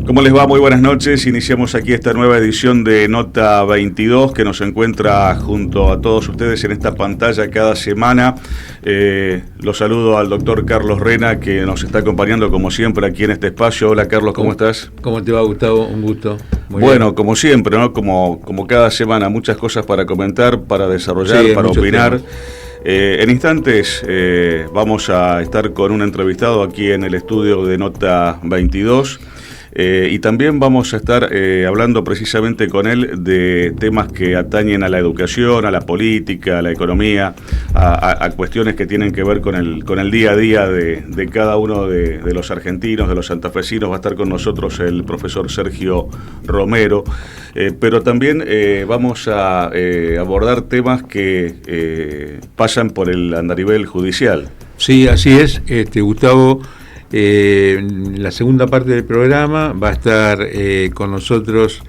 ¿Cómo les va? Muy buenas noches. Iniciamos aquí esta nueva edición de Nota 22 que nos encuentra junto a todos ustedes en esta pantalla cada semana. Los saludo al doctor Carlos Rena, que nos está acompañando como siempre aquí en este espacio. Hola Carlos, ¿cómo estás? ¿Cómo te va, Gustavo? Un gusto. Muy bueno, bien. Como siempre, ¿no? Como cada semana, muchas cosas para comentar, para desarrollar, para opinar. En instantes vamos a estar con un entrevistado aquí en el estudio de Nota 22. Y también vamos a estar hablando precisamente con él de temas que atañen a la educación, a la política, a la economía, a cuestiones que tienen que ver con el día a día de cada uno de los argentinos, de los santafesinos. Va a estar con nosotros el profesor Sergio Romero, pero también vamos a abordar temas que pasan por el andarivel judicial. Sí, así es, Gustavo. En la segunda parte del programa va a estar con nosotros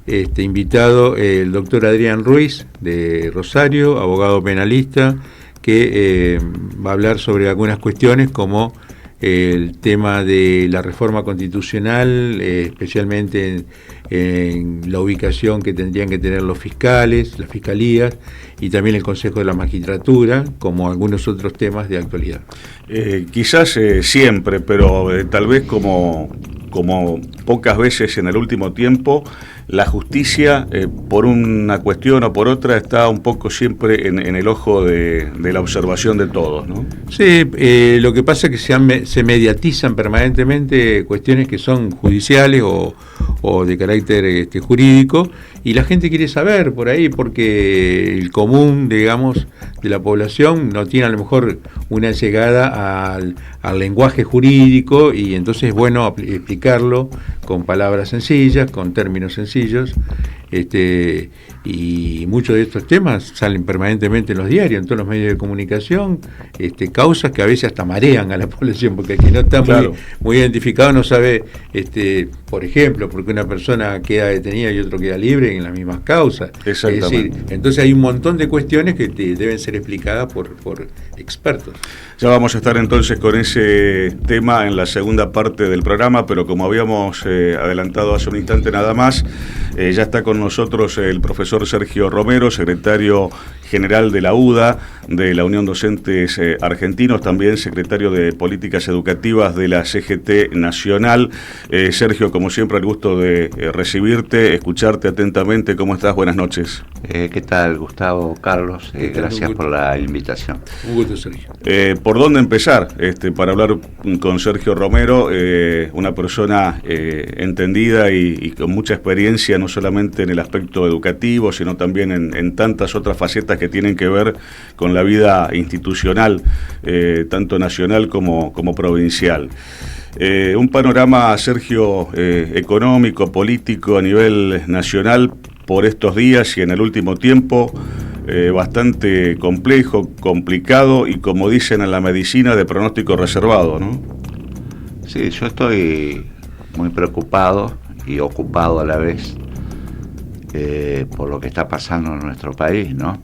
invitado el doctor Adrián Ruiz de Rosario, abogado penalista, que va a hablar sobre algunas cuestiones como el tema de la reforma constitucional, especialmente en la ubicación que tendrían que tener los fiscales, las fiscalías y también el Consejo de la Magistratura, como algunos otros temas de actualidad. Quizás siempre, pero tal vez como pocas veces en el último tiempo, la justicia, por una cuestión o por otra, está un poco siempre en el ojo de la observación de todos, ¿no? Sí, lo que pasa es que se mediatizan permanentemente cuestiones que son judiciales o de carácter jurídico, y la gente quiere saber por ahí, porque el común, digamos, de la población no tiene a lo mejor una llegada al lenguaje jurídico, y entonces es bueno explicarlo con palabras sencillas, con términos sencillos, y muchos de estos temas salen permanentemente en los diarios, en todos los medios de comunicación, causas que a veces hasta marean a la población, porque el que no está muy identificado no sabe, por ejemplo, porque una persona queda detenida y otro queda libre en las mismas causas. Es decir, entonces hay un montón de cuestiones que deben ser explicadas por expertos. Ya vamos a estar entonces con ese tema en la segunda parte del programa, pero como habíamos adelantado hace un instante nada más, ya está con nosotros el profesor Sergio Romero, secretario general de la UDA, de la Unión Docentes Argentinos, también secretario de Políticas Educativas de la CGT Nacional. Sergio, como siempre, el gusto de recibirte, escucharte atentamente. ¿Cómo estás? Buenas noches. ¿Qué tal, Gustavo, Carlos? Gracias por la invitación. Un gusto, Sergio. ¿Por dónde empezar para hablar con Sergio Romero? Una persona entendida y con mucha experiencia, no solamente en el aspecto educativo, sino también en tantas otras facetas que tienen que ver con la vida institucional, tanto nacional como provincial. Un panorama, Sergio, económico, político a nivel nacional por estos días y en el último tiempo, bastante complejo, complicado y, como dicen en la medicina, de pronóstico reservado, ¿no? Sí, yo estoy muy preocupado y ocupado a la vez por lo que está pasando en nuestro país, ¿no?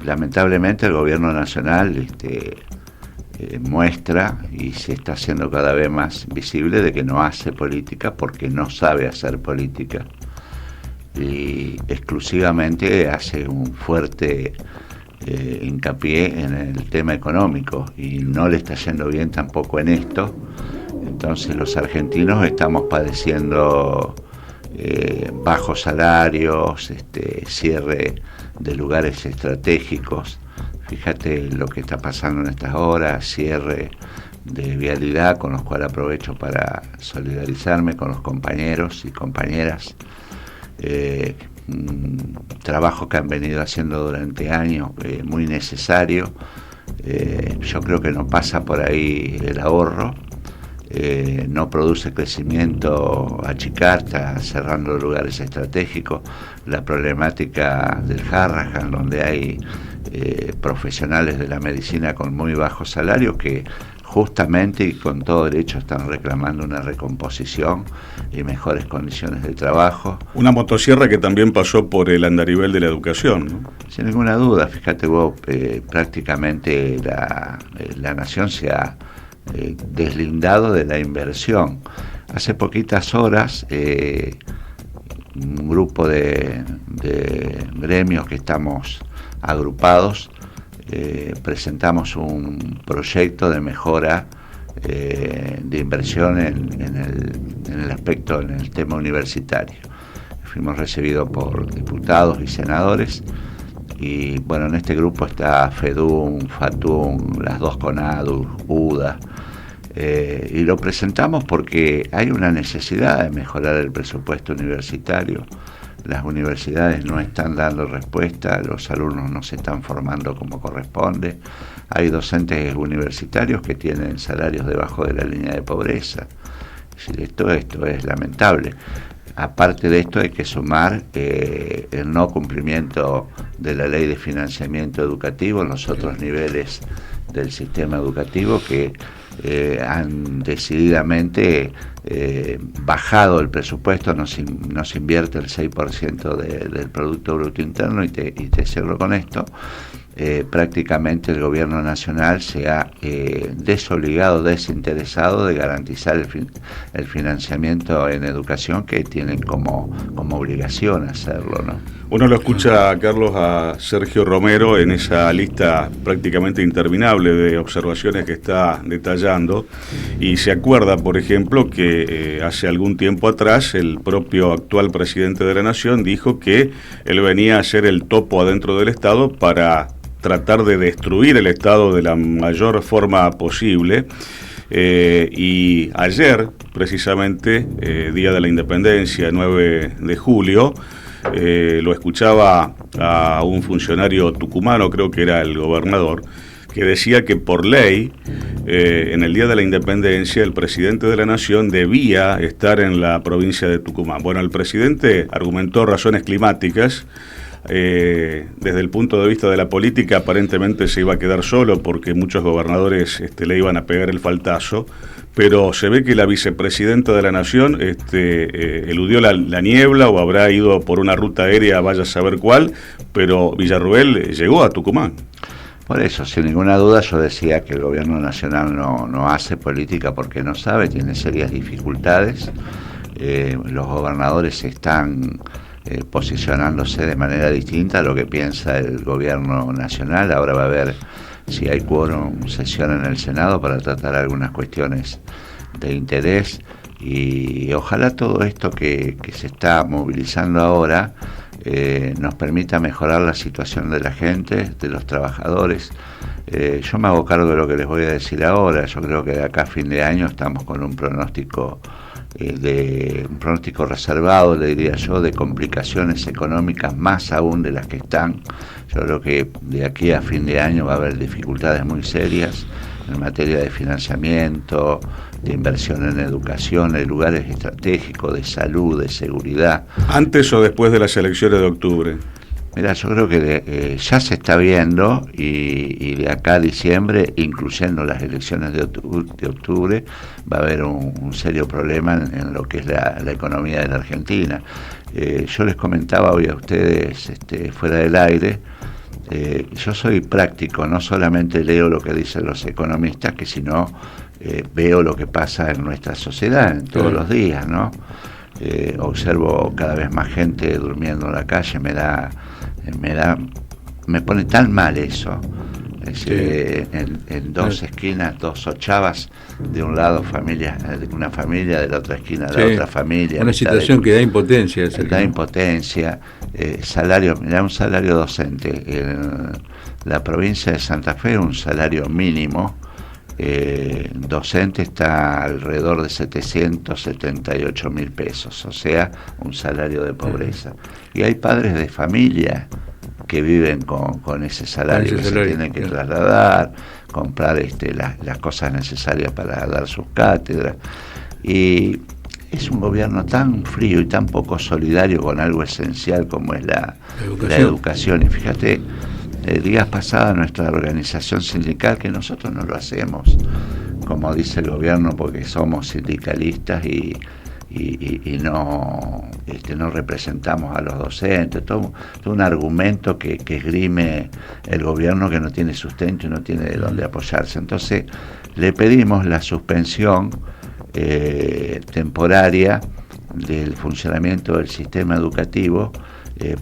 Lamentablemente el gobierno nacional muestra y se está haciendo cada vez más visible de que no hace política porque no sabe hacer política, y exclusivamente hace un fuerte hincapié en el tema económico, y no le está yendo bien tampoco en esto. Entonces los argentinos estamos padeciendo bajos salarios, cierre de lugares estratégicos. Fíjate lo que está pasando en estas horas, cierre de vialidad, con los cuales aprovecho para solidarizarme con los compañeros y compañeras. Trabajo que han venido haciendo durante años, muy necesario. Yo creo que no pasa por ahí el ahorro. No produce crecimiento achicar, está cerrando lugares estratégicos. La problemática del Harrahan, donde hay profesionales de la medicina con muy bajos salarios que justamente y con todo derecho están reclamando una recomposición y mejores condiciones de trabajo. Una motosierra que también pasó por el andarivel de la educación, ¿no? Sin ninguna duda, fíjate vos, prácticamente la nación se ha deslindado de la inversión. Hace poquitas horas un grupo de gremios que estamos agrupados presentamos un proyecto de mejora de inversión en el aspecto, en el tema universitario. Fuimos recibidos por diputados y senadores y bueno, en este grupo está FEDUM, FATUM, las dos CONADU, UDA, y lo presentamos porque hay una necesidad de mejorar el presupuesto universitario. Las universidades no están dando respuesta, los alumnos no se están formando como corresponde, hay docentes universitarios que tienen salarios debajo de la línea de pobreza. Es decir, esto es lamentable. Aparte de esto hay que sumar el no cumplimiento de la ley de financiamiento educativo en los otros niveles del sistema educativo que han decididamente bajado el presupuesto, no se invierte el 6% del Producto Bruto Interno y te cierro con esto. Prácticamente el gobierno nacional se ha desobligado, desinteresado de garantizar el financiamiento en educación que tienen como obligación hacerlo, ¿no? Uno lo escucha, Carlos, a Sergio Romero en esa lista prácticamente interminable de observaciones que está detallando y se acuerda, por ejemplo, que hace algún tiempo atrás el propio actual presidente de la Nación dijo que él venía a ser el topo adentro del Estado para tratar de destruir el Estado de la mayor forma posible. Y ayer, precisamente, Día de la Independencia, 9 de julio, lo escuchaba a un funcionario tucumano, creo que era el gobernador, que decía que por ley, en el Día de la Independencia, el presidente de la Nación debía estar en la provincia de Tucumán. Bueno, el presidente argumentó razones climáticas. Desde el punto de vista de la política aparentemente se iba a quedar solo porque muchos gobernadores le iban a pegar el faltazo, pero se ve que la vicepresidenta de la Nación eludió la niebla o habrá ido por una ruta aérea, vaya a saber cuál, pero Villarruel llegó a Tucumán. Por eso, sin ninguna duda, yo decía que el gobierno nacional no hace política porque no sabe, tiene serias dificultades. Los gobernadores están posicionándose de manera distinta a lo que piensa el gobierno nacional. Ahora va a ver si hay quórum, sesión en el Senado para tratar algunas cuestiones de interés y ojalá todo esto que se está movilizando ahora nos permita mejorar la situación de la gente, de los trabajadores. Yo me hago cargo de lo que les voy a decir ahora. Yo creo que de acá a fin de año estamos con un pronóstico reservado, le diría yo, de complicaciones económicas más aún de las que están. Yo creo que de aquí a fin de año va a haber dificultades muy serias en materia de financiamiento, de inversión en educación, en lugares estratégicos, de salud, de seguridad. ¿Antes o después de las elecciones de octubre? Mira, yo creo que ya se está viendo y de acá a diciembre, incluyendo las elecciones de octubre, va a haber un serio problema en lo que es la economía de la Argentina. Yo les comentaba hoy a ustedes fuera del aire, yo soy práctico, no solamente leo lo que dicen los economistas, que sino veo lo que pasa en nuestra sociedad en todos los días, ¿no? Observo cada vez más gente durmiendo en la calle, me pone tan mal eso. En dos esquinas, dos ochavas, de un lado una familia, de la otra esquina de la otra familia. Una situación que da impotencia. Da impotencia. Salario, mirá, un salario docente en la provincia de Santa Fe, un salario mínimo docente está alrededor de 778.000 pesos, o sea, un salario de pobreza. Y hay padres de familia que viven con ese salario, que se tienen que trasladar, comprar las cosas necesarias para dar sus cátedras. Y es un gobierno tan frío y tan poco solidario con algo esencial como es la educación. Y fíjate, días pasados nuestra organización sindical, que nosotros no lo hacemos, como dice el gobierno, porque somos sindicalistas y no representamos a los docentes, todo un argumento que esgrime el gobierno, que no tiene sustento y no tiene de dónde apoyarse. Entonces le pedimos la suspensión temporaria del funcionamiento del sistema educativo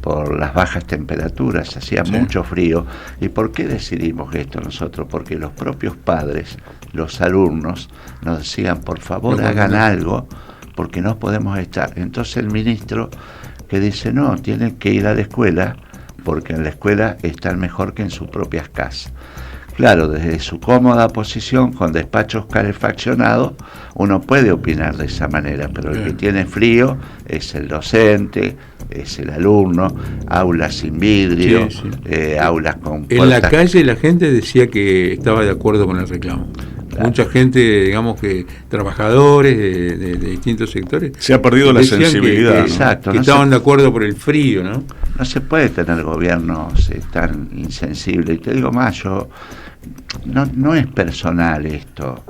por las bajas temperaturas. Hacía mucho frío. ¿Y por qué decidimos esto nosotros? Porque los propios padres, los alumnos, nos decían, por favor, hagan algo, porque no podemos estar. Entonces el ministro, que dice, no, tienen que ir a la escuela, porque en la escuela están mejor que en sus propias casas. Claro, desde su cómoda posición, con despachos calefaccionados, uno puede opinar de esa manera, pero el que tiene frío es el docente, es el alumno, aulas sin vidrio, aulas con puertas. En la calle la gente decía que estaba de acuerdo con el reclamo. Claro. Mucha gente, digamos que trabajadores de distintos sectores, se ha perdido la sensibilidad, que, ¿no? Exacto, que estaban de acuerdo por el frío, ¿no? No se puede tener gobiernos tan insensibles. Y te digo más, no es personal esto.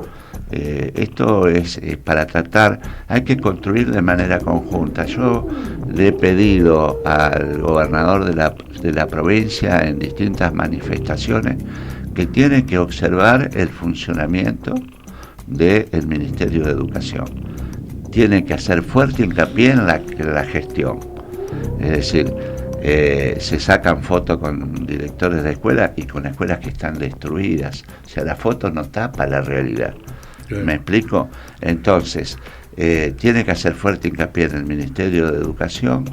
Esto es para tratar, hay que construir de manera conjunta. Yo le he pedido al gobernador de la provincia en distintas manifestaciones que tiene que observar el funcionamiento del Ministerio de Educación. Tiene que hacer fuerte hincapié en la gestión. Es decir, se sacan fotos con directores de escuelas y con escuelas que están destruidas. O sea, la foto no tapa la realidad. Claro. ¿Me explico? Entonces, tiene que hacer fuerte hincapié en el Ministerio de Educación,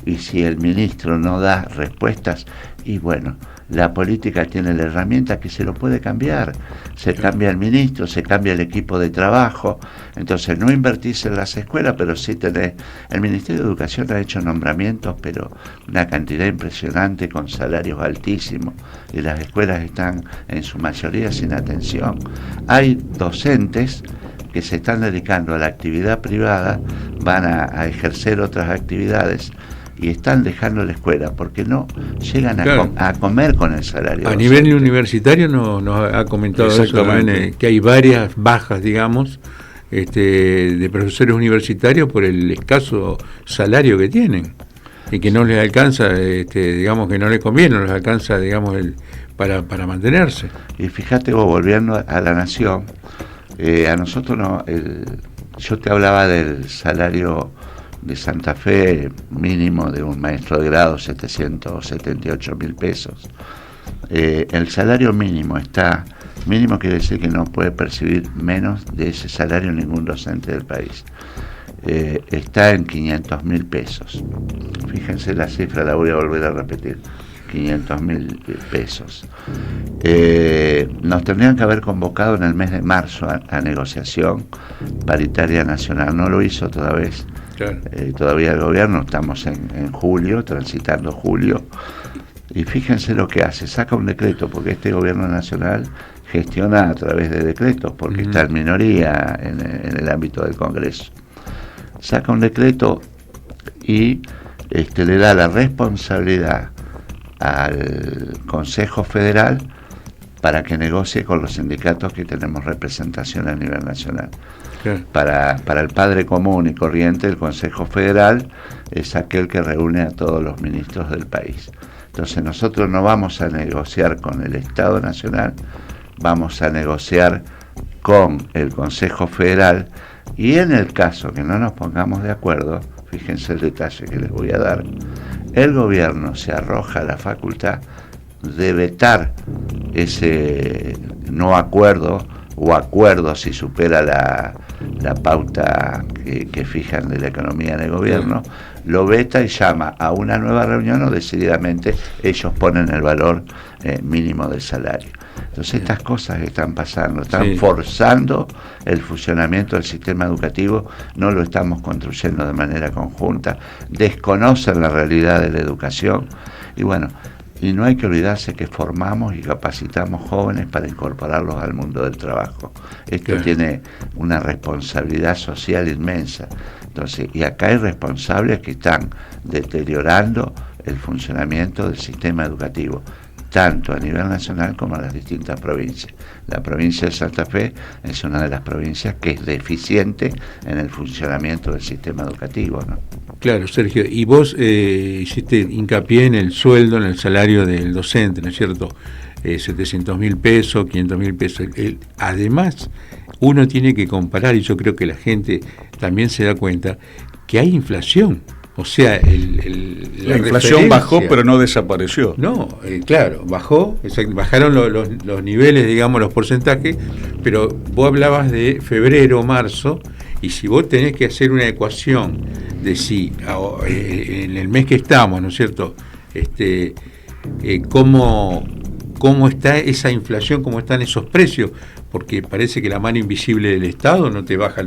y si el ministro no da respuestas, y bueno, la política tiene la herramienta que se lo puede cambiar. Se cambia el ministro, se cambia el equipo de trabajo. Entonces no invertirse en las escuelas, pero sí tener... El Ministerio de Educación ha hecho nombramientos, pero una cantidad impresionante, con salarios altísimos, y las escuelas están en su mayoría sin atención. Hay docentes que se están dedicando a la actividad privada, van a ejercer otras actividades, y están dejando la escuela porque no llegan a comer con el salario. A nivel universitario nos ha comentado eso también, que hay varias bajas, digamos, de profesores universitarios por el escaso salario que tienen y que no les alcanza, digamos que no les conviene, no les alcanza, digamos, para mantenerse. Y fíjate vos, volviendo a La Nación, a nosotros yo te hablaba del salario de Santa Fe mínimo de un maestro de grado, 778.000 pesos. El salario mínimo mínimo quiere decir que no puede percibir menos de ese salario ningún docente del país. Está en 500.000 pesos. Fíjense la cifra, la voy a volver a repetir. 500.000 pesos. Nos tendrían que haber convocado en el mes de marzo a negociación paritaria nacional. No lo hizo todavía. Claro. Todavía el gobierno, estamos en julio, transitando julio, y fíjense lo que hace, saca un decreto, porque este gobierno nacional gestiona a través de decretos, porque está en minoría en el ámbito del Congreso. Saca un decreto y le da la responsabilidad al Consejo Federal para que negocie con los sindicatos que tenemos representación a nivel nacional. Para el padre común y corriente, el Consejo Federal es aquel que reúne a todos los ministros del país. Entonces nosotros no vamos a negociar con el Estado Nacional, vamos a negociar con el Consejo Federal, y en el caso que no nos pongamos de acuerdo, fíjense el detalle que les voy a dar, el gobierno se arroja a la facultad de vetar ese no acuerdo o acuerdo si supera la pauta que fijan de la economía del gobierno, lo veta y llama a una nueva reunión, o decididamente ellos ponen el valor mínimo del salario. Entonces estas cosas están pasando, están forzando el funcionamiento del sistema educativo, no lo estamos construyendo de manera conjunta, desconocen la realidad de la educación, y bueno, y no hay que olvidarse que formamos y capacitamos jóvenes para incorporarlos al mundo del trabajo. Esto tiene una responsabilidad social inmensa. Entonces, y acá hay responsables que están deteriorando el funcionamiento del sistema educativo. tanto a nivel nacional como a las distintas provincias. La provincia de Santa Fe es una de las provincias que es deficiente en el funcionamiento del sistema educativo, ¿no? Claro, Sergio, y vos hiciste hincapié en el sueldo, en el salario del docente, ¿no es cierto? 700.000 pesos, 500.000 pesos. Además, uno tiene que comparar, y yo creo que la gente también se da cuenta, que hay inflación. O sea, la inflación bajó, pero no desapareció. No, claro, bajaron los niveles, digamos, los porcentajes, pero vos hablabas de febrero, marzo, y si vos tenés que hacer una ecuación de si en el mes que estamos, ¿no es cierto?, cómo está esa inflación, cómo están esos precios, porque parece que la mano invisible del Estado no te baja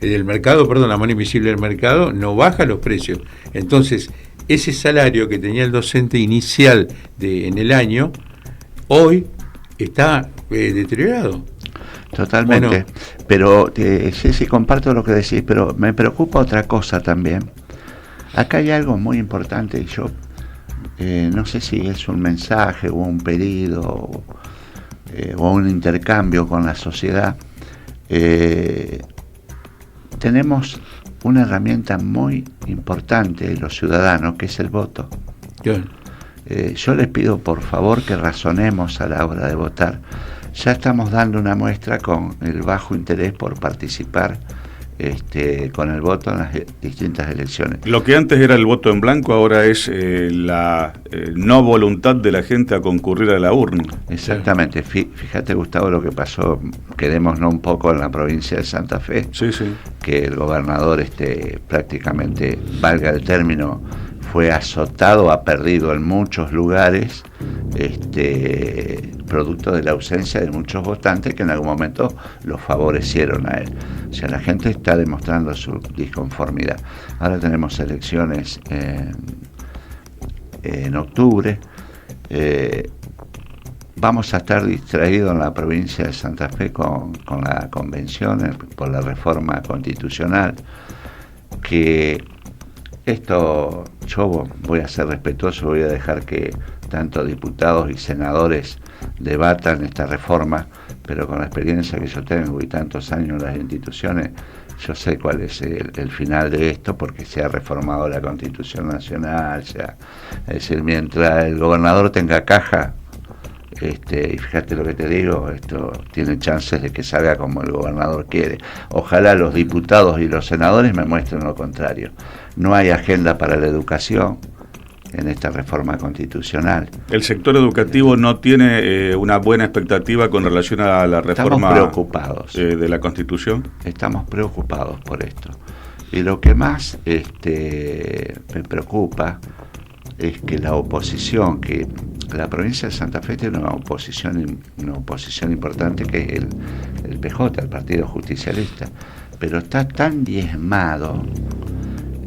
del mercado, perdón, la mano invisible del mercado no baja los precios. Entonces, ese salario que tenía el docente inicial en el año, hoy está deteriorado. Totalmente. Bueno, pero sí, comparto lo que decís, pero me preocupa otra cosa también. Acá hay algo muy importante y yo no sé si es un mensaje o un pedido o un intercambio con la sociedad. Tenemos una herramienta muy importante de los ciudadanos, que es el voto. Yo les pido por favor que razonemos a la hora de votar. Ya estamos dando una muestra con el bajo interés por participar con el voto en las distintas elecciones. Lo que antes era el voto en blanco, ahora es la no voluntad de la gente a concurrir a la urna. Exactamente. Fíjate, Gustavo, lo que pasó, quedémonos un poco en la provincia de Santa Fe, sí. Que el gobernador prácticamente, valga el término, fue azotado, ha perdido en muchos lugares, producto de la ausencia de muchos votantes que en algún momento lo favorecieron a él. O sea, la gente está demostrando su disconformidad. Ahora tenemos elecciones en octubre. Vamos a estar distraídos en la provincia de Santa Fe con la convención por la reforma constitucional, que esto yo voy a ser respetuoso, voy a dejar que tanto diputados y senadores debatan esta reforma, pero con la experiencia que yo tengo y tantos años en las instituciones, yo sé cuál es el final de esto, porque se ha reformado la Constitución Nacional, es decir, mientras el gobernador tenga caja, y fíjate lo que te digo, esto tiene chances de que salga como el gobernador quiere. Ojalá los diputados y los senadores me muestren lo contrario. No hay agenda para la educación en esta reforma constitucional. ¿El sector educativo no tiene una buena expectativa con relación a la reforma de la Constitución? Estamos preocupados por esto. Y lo que más me preocupa es que la oposición, que la provincia de Santa Fe tiene una oposición importante, que es el PJ, el Partido Justicialista, pero está tan diezmado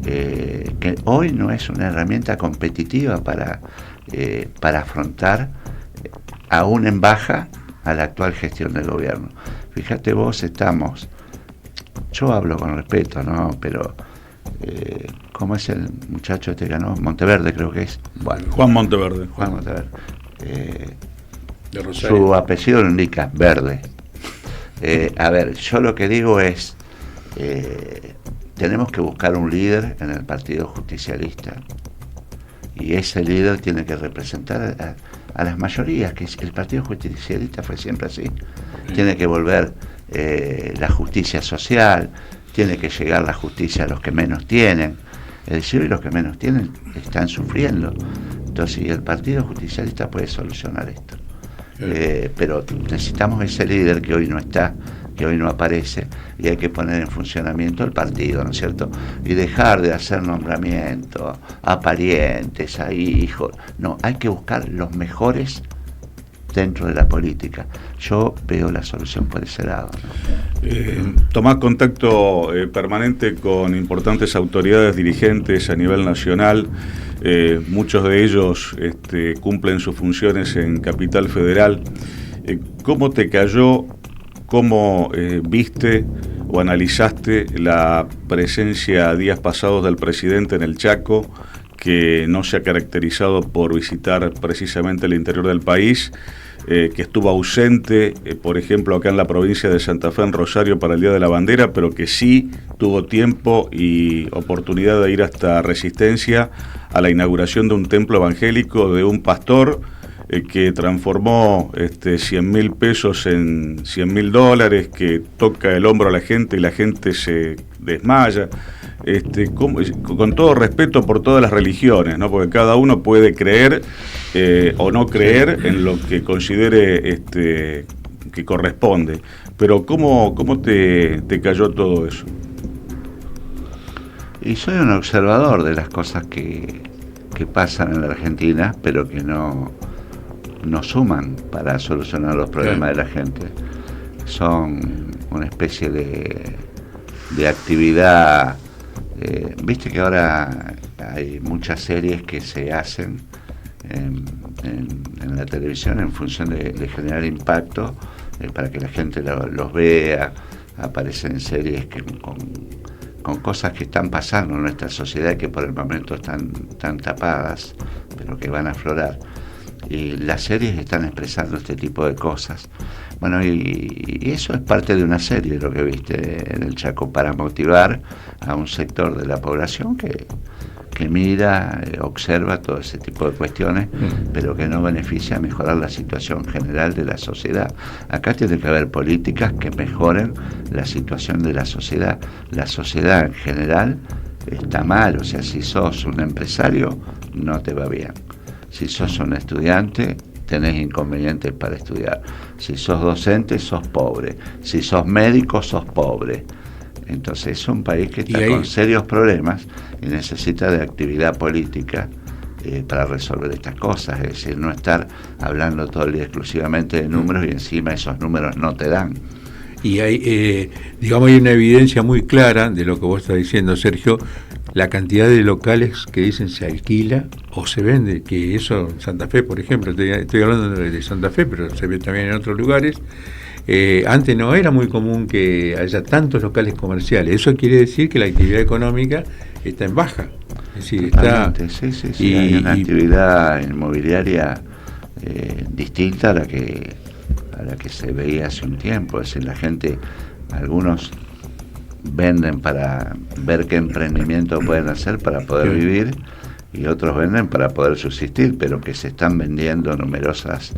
que hoy no es una herramienta competitiva para afrontar aún en baja a la actual gestión del gobierno. Fíjate vos, yo hablo con respeto, ¿no? Pero ¿cómo es el muchacho que ganó? Monteverde, creo que es. Bueno, Juan Monteverde. De Rosario. Su apellido lo indica, Verde. A ver, yo lo que digo es, tenemos que buscar un líder en el Partido Justicialista, y ese líder tiene que representar a las mayorías, que el Partido Justicialista fue siempre así. Tiene que volver la justicia social, tiene que llegar la justicia a los que menos tienen. Es decir, los que menos tienen están sufriendo. Entonces, el Partido Justicialista puede solucionar esto. Pero necesitamos ese líder que hoy no está, que hoy no aparece, y hay que poner en funcionamiento el partido, ¿no es cierto? Y dejar de hacer nombramientos a parientes, a hijos. No, hay que buscar los mejores dentro de la política. Yo veo la solución por ese lado, ¿no? Tomás contacto permanente con importantes autoridades dirigentes a nivel nacional. Muchos de ellos cumplen sus funciones en Capital Federal. ¿Cómo te cayó, cómo viste o analizaste la presencia días pasados del presidente en el Chaco, que no se ha caracterizado por visitar precisamente el interior del país, que estuvo ausente, por ejemplo, acá en la provincia de Santa Fe, en Rosario, para el Día de la Bandera, pero que sí tuvo tiempo y oportunidad de ir hasta Resistencia a la inauguración de un templo evangélico de un pastor que transformó 100.000 pesos en $100.000, que toca el hombro a la gente y la gente se desmaya. Con todo respeto por todas las religiones, ¿no? Porque cada uno puede creer o no creer en lo que considere que corresponde. Pero ¿cómo te cayó todo eso? Y soy un observador de las cosas que pasan en la Argentina, pero que no suman para solucionar los problemas de la gente. Son una especie de actividad. Viste que ahora hay muchas series que se hacen en la televisión en función de generar impacto, para que la gente los vea. Aparecen series con cosas que están pasando en nuestra sociedad, que por el momento están tapadas, pero que van a aflorar. Y las series están expresando este tipo de cosas. Bueno, y eso es parte de una serie, lo que viste en el Chaco, para motivar a un sector de la población que mira, observa todo ese tipo de cuestiones, pero que no beneficia a mejorar la situación general de la sociedad. Acá tiene que haber políticas que mejoren la situación de la sociedad. La sociedad en general está mal, o sea, si sos un empresario, no te va bien. Si sos un estudiante, tenés inconvenientes para estudiar. Si sos docente, sos pobre. Si sos médico, sos pobre. Entonces es un país que está con serios problemas y necesita de actividad política para resolver estas cosas. Es decir, no estar hablando todo el día exclusivamente de números y encima esos números no te dan. Y hay, hay una evidencia muy clara de lo que vos estás diciendo, Sergio, la cantidad de locales que dicen se alquila o se vende, que eso en Santa Fe, por ejemplo, estoy hablando de Santa Fe, pero se ve también en otros lugares. Antes no era muy común que haya tantos locales comerciales. Eso quiere decir que la actividad económica está en baja. Es decir, sí, hay una actividad inmobiliaria distinta a la que se veía hace un tiempo. Es decir, la gente, algunos venden para ver qué emprendimiento pueden hacer para poder vivir, y otros venden para poder subsistir, pero que se están vendiendo numerosas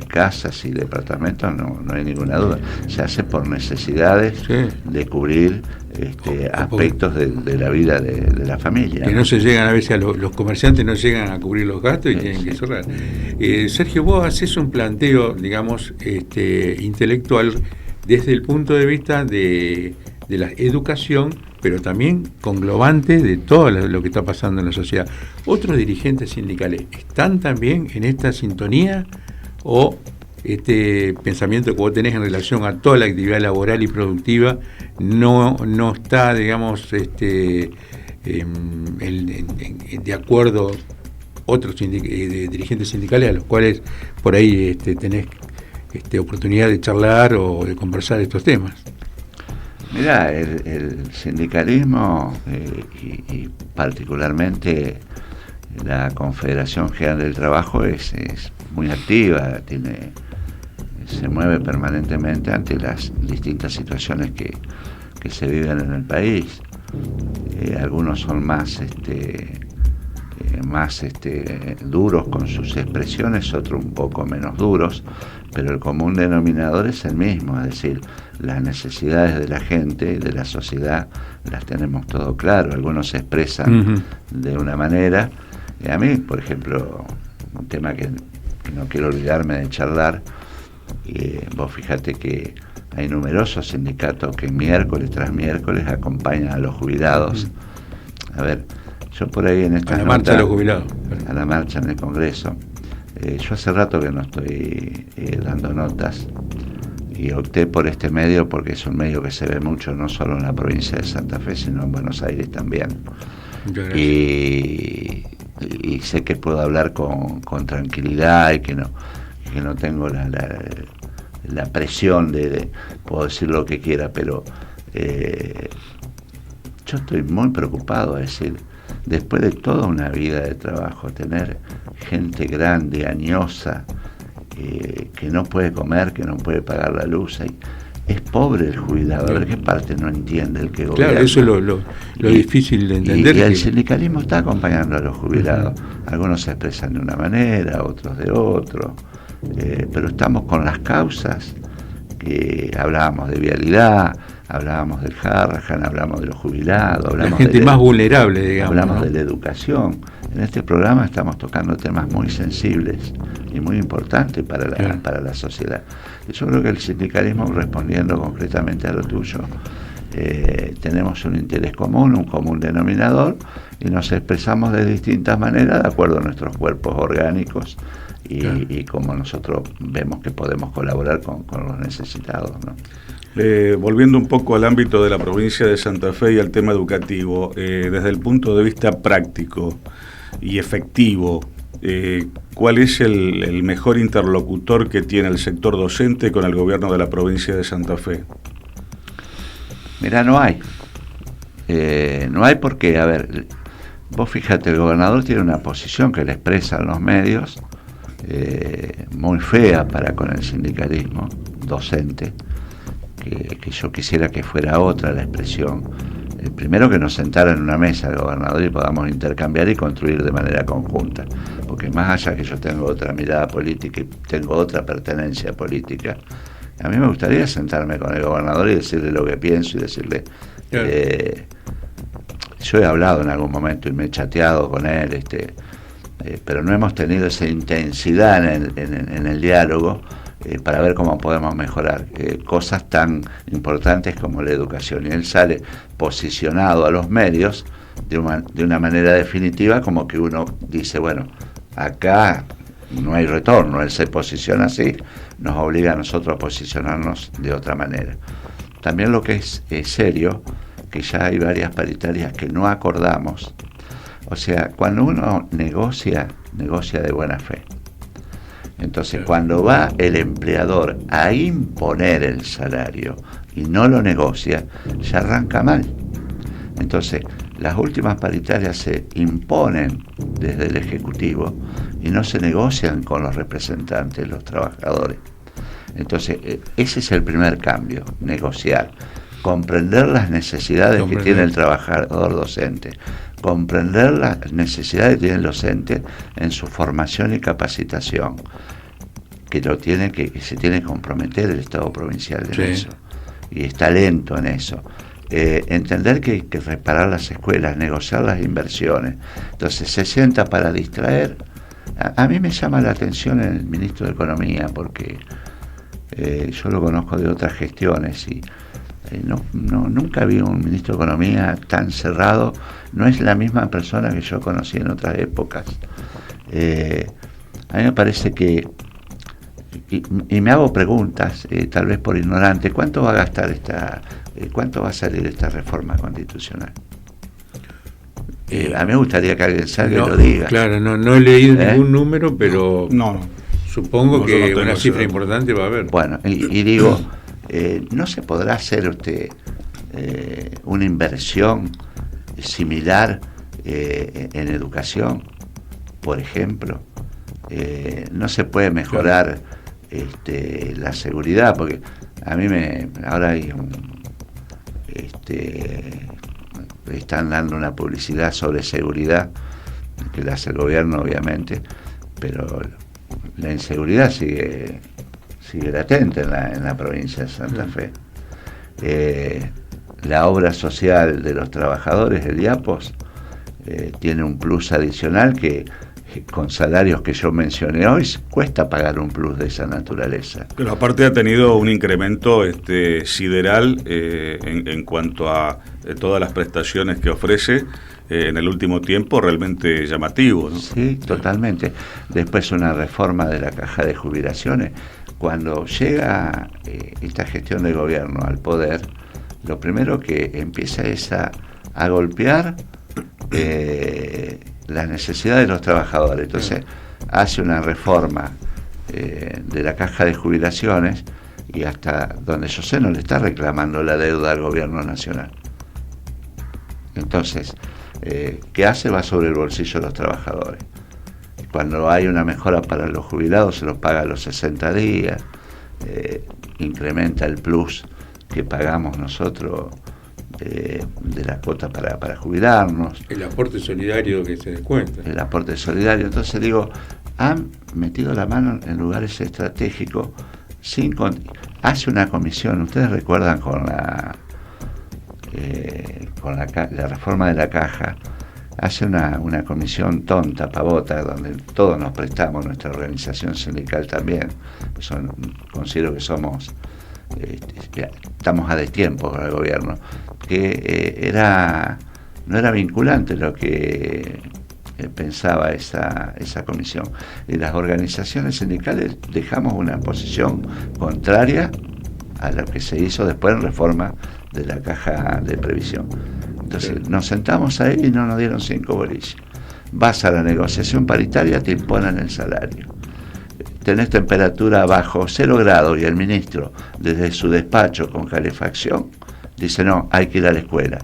casas y departamentos, no hay ninguna duda. Se hace por necesidades de cubrir aspectos de la vida de la familia. Que no se llegan, a veces los comerciantes no llegan a cubrir los gastos y tienen que cerrar. Sergio, vos haces un planteo, digamos, intelectual desde el punto de vista de la educación, pero también conglobante de todo lo que está pasando en la sociedad. ¿Otros dirigentes sindicales están también en esta sintonía, o este pensamiento que vos tenés en relación a toda la actividad laboral y productiva no está, digamos, de acuerdo otros dirigentes sindicales a los cuales por ahí tenés oportunidad de charlar o de conversar estos temas? Mirá, el sindicalismo y particularmente la Confederación General del Trabajo es muy activa, se mueve permanentemente ante las distintas situaciones que se viven en el país. Algunos son más duros con sus expresiones, otros un poco menos duros, pero el común denominador es el mismo, es decir, las necesidades de la gente, de la sociedad, las tenemos todo claro. Algunos se expresan de una manera, y a mí, por ejemplo, un tema que no quiero olvidarme de charlar, vos fíjate que hay numerosos sindicatos que miércoles tras miércoles acompañan a los jubilados. A ver, yo por ahí en esta marcha de los jubilados, a la marcha en el Congreso, yo hace rato que no estoy dando notas, y opté por este medio porque es un medio que se ve mucho, no solo en la provincia de Santa Fe, sino en Buenos Aires también. Y sé que puedo hablar con tranquilidad, y que no tengo la presión de puedo decir lo que quiera, pero yo estoy muy preocupado. Es decir, después de toda una vida de trabajo, tener gente grande, añosa, que no puede comer, que no puede pagar la luz, es pobre el jubilado. A ver qué parte no entiende el que gobierna. Claro, eso es lo difícil de entender. Y el sindicalismo está acompañando a los jubilados. Algunos se expresan de una manera, otros de otro, pero estamos con las causas que hablábamos de vialidad, hablábamos del Harrahan, hablamos de los jubilados, hablamos la gente más vulnerable, digamos, hablamos, ¿no?, de la educación. En este programa estamos tocando temas muy sensibles y muy importantes para la sociedad. Y yo creo que el sindicalismo, respondiendo concretamente a lo tuyo, tenemos un interés común, un común denominador, y nos expresamos de distintas maneras de acuerdo a nuestros cuerpos orgánicos y como nosotros vemos que podemos colaborar con los necesitados, ¿no? Volviendo un poco al ámbito de la provincia de Santa Fe y al tema educativo, desde el punto de vista práctico y efectivo, ¿cuál es el mejor interlocutor que tiene el sector docente con el gobierno de la provincia de Santa Fe? Mira, no hay. No hay porque, a ver, vos fíjate, el gobernador tiene una posición que le expresa en los medios, muy fea para con el sindicalismo docente, que yo quisiera que fuera otra la expresión. Primero, que nos sentara en una mesa el gobernador y podamos intercambiar y construir de manera conjunta, porque más allá que yo tengo otra mirada política y tengo otra pertenencia política, a mí me gustaría sentarme con el gobernador y decirle lo que pienso y decirle, claro. Yo he hablado en algún momento y me he chateado con él, pero no hemos tenido esa intensidad en el diálogo para ver cómo podemos mejorar cosas tan importantes como la educación. Y él sale posicionado a los medios de una manera definitiva, como que uno dice, bueno, acá no hay retorno. Él se posiciona así, nos obliga a nosotros a posicionarnos de otra manera. También lo que es serio, que ya hay varias paritarias que no acordamos. O sea, cuando uno negocia de buena fe. Entonces, cuando va el empleador a imponer el salario y no lo negocia, ya arranca mal. Entonces, las últimas paritarias se imponen desde el Ejecutivo y no se negocian con los representantes, los trabajadores. Entonces, ese es el primer cambio, negociar. Comprender las necesidades que tiene el trabajador docente, comprender las necesidades que tiene el docente en su formación y capacitación, que se tiene que comprometer el Estado provincial en eso, y está lento en eso. Entender que hay que reparar las escuelas, negociar las inversiones. Entonces se sienta para distraer. A mí me llama la atención el ministro de Economía, porque yo lo conozco de otras gestiones y nunca vi un ministro de Economía tan cerrado. No es la misma persona que yo conocí en otras épocas. A mí me parece que, y me hago preguntas, tal vez por ignorante, ¿cuánto va a gastar cuánto va a salir esta reforma constitucional? A mí me gustaría que alguien salga y lo diga. Claro, no he leído ningún número, pero supongo que una cifra importante va a haber. Bueno, y digo, ¿no se podrá hacer una inversión similar en educación, por ejemplo? No se puede mejorar la seguridad, porque a mí ahora hay están dando una publicidad sobre seguridad que la hace el gobierno, obviamente, pero la inseguridad sigue latente en la provincia de Santa Fe. La obra social de los trabajadores, el IAPOS, tiene un plus adicional que con salarios que yo mencioné hoy cuesta pagar un plus de esa naturaleza. Pero aparte ha tenido un incremento sideral en cuanto a todas las prestaciones que ofrece en el último tiempo, realmente llamativo, ¿no? Sí, totalmente. Después una reforma de la caja de jubilaciones. Cuando llega esta gestión de gobierno al poder, lo primero que empieza es a golpear las necesidades de los trabajadores. Entonces hace una reforma de la caja de jubilaciones, y hasta donde yo sé no le está reclamando la deuda al gobierno nacional. Entonces, que hace va sobre el bolsillo de los trabajadores. Cuando hay una mejora para los jubilados se los paga a los 60 días, incrementa el plus que pagamos nosotros de la cuota para jubilarnos. El aporte solidario que se descuenta. El aporte solidario. Entonces digo, han metido la mano en lugares estratégicos. Hace una comisión, ustedes recuerdan con la reforma de la caja, hace una comisión tonta, pavota, donde todos nos prestamos, nuestra organización sindical también. Considero que estamos a destiempo con el gobierno, que no era vinculante lo que pensaba esa comisión. Y las organizaciones sindicales dejamos una posición contraria a lo que se hizo después en reforma de la caja de previsión. Entonces nos sentamos ahí y no nos dieron 5 bolillas. Vas a la negociación paritaria, te imponen el salario. Tenés temperatura bajo 0 grados y el ministro desde su despacho con calefacción dice no, hay que ir a la escuela.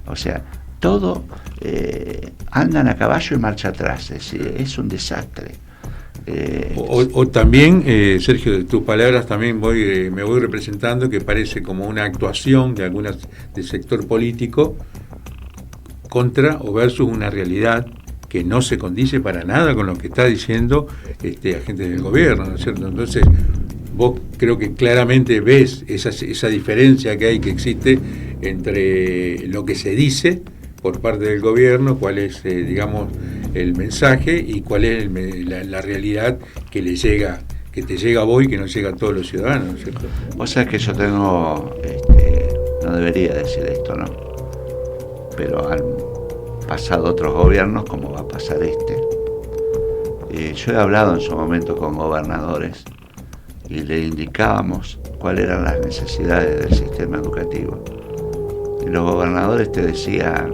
O sea, todo andan a caballo y marcha atrás, es un desastre. O también, Sergio, de tus palabras también me voy representando que parece como una actuación de algunas del sector político contra o versus una realidad que no se condice para nada con lo que está diciendo agentes del gobierno, ¿no es cierto? Entonces, vos creo que claramente ves esa diferencia que existe entre lo que se dice por parte del gobierno, cuál es, digamos, el mensaje y cuál es la realidad que te llega a vos y que no llega a todos los ciudadanos, ¿no es cierto? O sea que yo tengo, no debería decir esto, ¿no? Pero han pasado otros gobiernos, como va a pasar este. Yo he hablado en su momento con gobernadores y le indicábamos cuáles eran las necesidades del sistema educativo. Y los gobernadores te decían,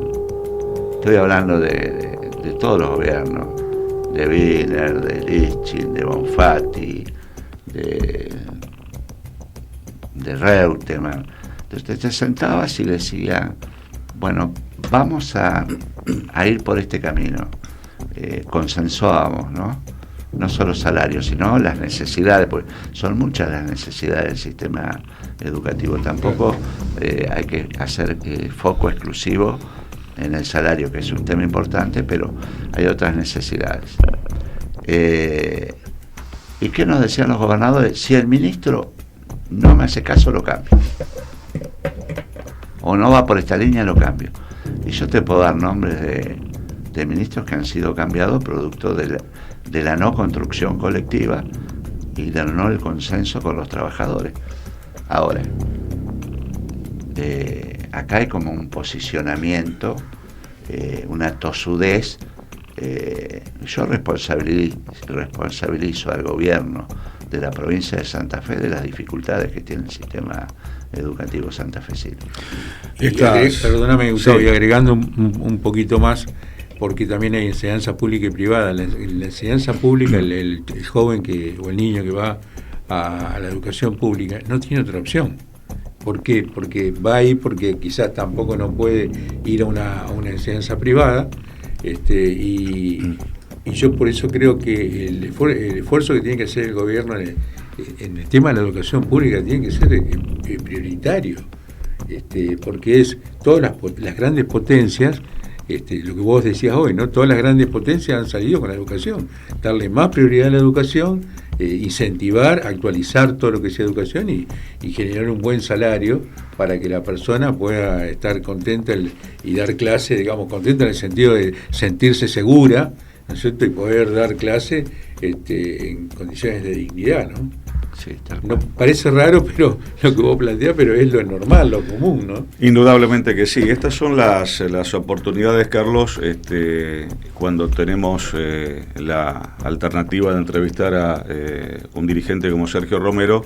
estoy hablando de todos los gobiernos, de Wiener, de Lichtchen, de Bonfatti, de Reutemann. Entonces te sentabas y decían, bueno, vamos a ir por este camino. Consensuábamos, ¿no? No solo salarios, sino las necesidades, porque son muchas las necesidades del sistema educativo. Tampoco hay que hacer foco exclusivo en el salario, que es un tema importante, pero hay otras necesidades. ¿Y qué nos decían los gobernadores? Si el ministro no me hace caso, lo cambio. O no va por esta línea, lo cambio. Y yo te puedo dar nombres de ministros que han sido cambiados producto de la no construcción colectiva y del no el consenso con los trabajadores. Ahora, acá hay como un posicionamiento, una tosudez. Yo responsabilizo al gobierno de la provincia de Santa Fe de las dificultades que tiene el sistema educativo santafesino. Perdóname, Gustavo, sí. Y agregando un poquito más, porque también hay enseñanza pública y privada. La enseñanza pública, el joven o el niño que va a la educación pública no tiene otra opción. ¿Por qué? Porque va ahí porque quizás tampoco no puede ir a una enseñanza privada, y yo por eso creo que el esfuerzo que tiene que hacer el gobierno en el tema de la educación pública tiene que ser prioritario, porque es todas las grandes potencias, lo que vos decías hoy, ¿no? Todas las grandes potencias han salido con la educación, darle más prioridad a la educación, incentivar, actualizar todo lo que sea educación y generar un buen salario para que la persona pueda estar contenta y dar clase, digamos, contenta en el sentido de sentirse segura, ¿no es cierto? Y poder dar clase en condiciones de dignidad, ¿no? Sí, no parece raro, pero lo que vos planteás, pero es lo normal, lo común, ¿no? Indudablemente que sí. Estas son las oportunidades, Carlos, cuando tenemos la alternativa de entrevistar a un dirigente como Sergio Romero,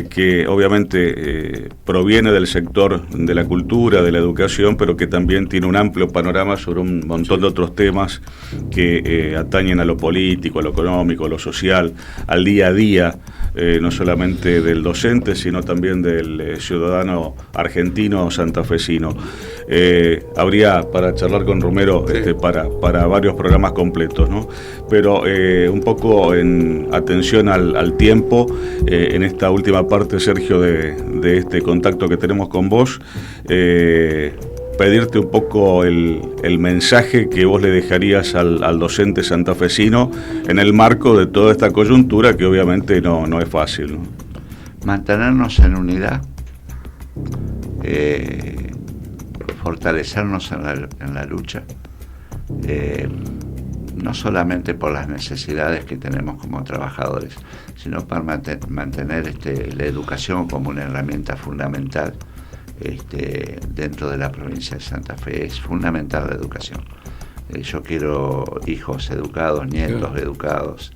que obviamente proviene del sector de la cultura, de la educación, pero que también tiene un amplio panorama sobre un montón de otros temas que atañen a lo político, a lo económico, a lo social, al día a día no solamente del docente, sino también del ciudadano argentino santafesino. Habría para charlar con Romero para varios programas completos, ¿no? Pero un poco en atención al tiempo, en esta última parte, Sergio, de este contacto que tenemos con vos, pedirte un poco el mensaje que vos le dejarías al docente santafesino en el marco de toda esta coyuntura que obviamente no es fácil, ¿no? Mantenernos en unidad, fortalecernos en la lucha, no solamente por las necesidades que tenemos como trabajadores, sino para mantener la educación como una herramienta fundamental. Dentro de la provincia de Santa Fe es fundamental la educación. Yo quiero hijos educados, nietos educados,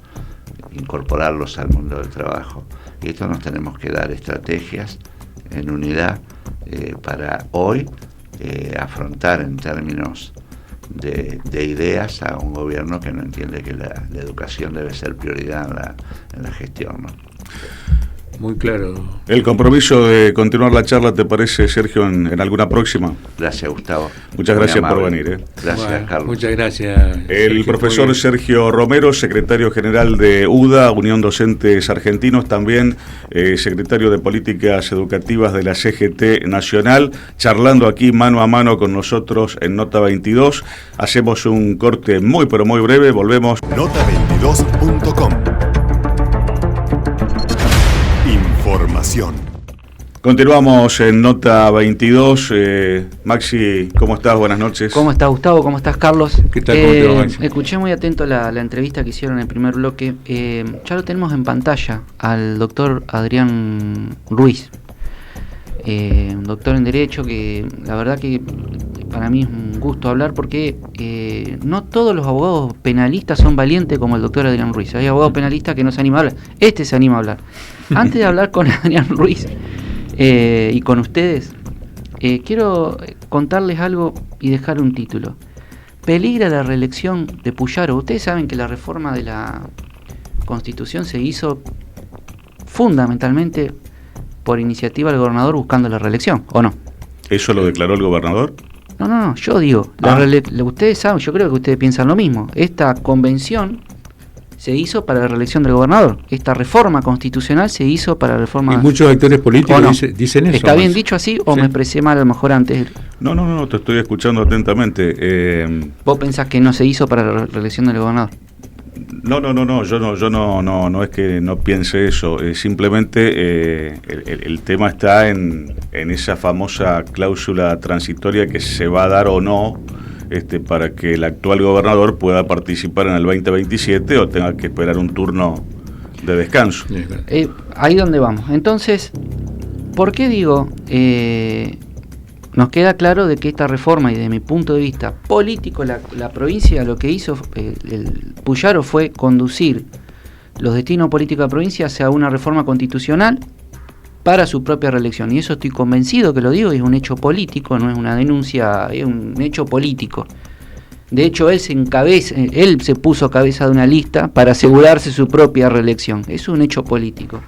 incorporarlos al mundo del trabajo. Y esto nos tenemos que dar estrategias en unidad para hoy afrontar en términos de ideas a un gobierno que no entiende que la educación debe ser prioridad en la gestión, ¿no? Muy claro. El compromiso de continuar la charla, ¿te parece, Sergio, en alguna próxima? Gracias, Gustavo. Muchas gracias por venir. Gracias, bueno, Carlos. Muchas gracias. El profesor Sergio Romero, secretario general de UDA, Unión Docentes Argentinos, también secretario de Políticas Educativas de la CGT Nacional, charlando aquí mano a mano con nosotros en Nota 22. Hacemos un corte muy pero muy breve, volvemos. Nota22.com. Información. Continuamos en Nota 22. Maxi, ¿cómo estás? Buenas noches. ¿Cómo estás, Gustavo? ¿Cómo estás, Carlos? ¿Qué tal? ¿Cómo te va, Maxi? Escuché muy atento la entrevista que hicieron en el primer bloque. Ya lo tenemos en pantalla al doctor Adrián Ruiz, un doctor en Derecho, que la verdad que para mí es un gusto hablar, porque no todos los abogados penalistas son valientes como el doctor Adrián Ruiz. Hay abogados penalistas que no se animan a hablar. Este se anima a hablar. Antes de hablar con Adrián Ruiz y con ustedes, quiero contarles algo y dejar un título. Peligra la reelección de Puyaro. Ustedes saben que la reforma de la Constitución se hizo fundamentalmente por iniciativa del gobernador buscando la reelección, ¿o no? ¿Eso lo declaró el gobernador? No, yo digo, ustedes saben, yo creo que ustedes piensan lo mismo. Esta convención se hizo para la reelección del gobernador. Esta reforma constitucional se hizo para la reforma... Y muchos actores políticos no? dicen eso. ¿Está bien dicho así o sí? Me expresé mal a lo mejor antes? No, te estoy escuchando atentamente. ¿Vos pensás que no se hizo para la reelección del gobernador? No, yo no es que no piense eso, simplemente el tema está en esa famosa cláusula transitoria que se va a dar o no para que el actual gobernador pueda participar en el 2027 o tenga que esperar un turno de descanso. Ahí donde vamos. Entonces, ¿por qué digo? Nos queda claro de que esta reforma, y desde mi punto de vista político, la provincia lo que hizo el Puyaro fue conducir los destinos políticos de la provincia hacia una reforma constitucional para su propia reelección. Y eso estoy convencido que lo digo, y es un hecho político, no es una denuncia, es un hecho político. De hecho, él se puso cabeza de una lista para asegurarse su propia reelección. Es un hecho político.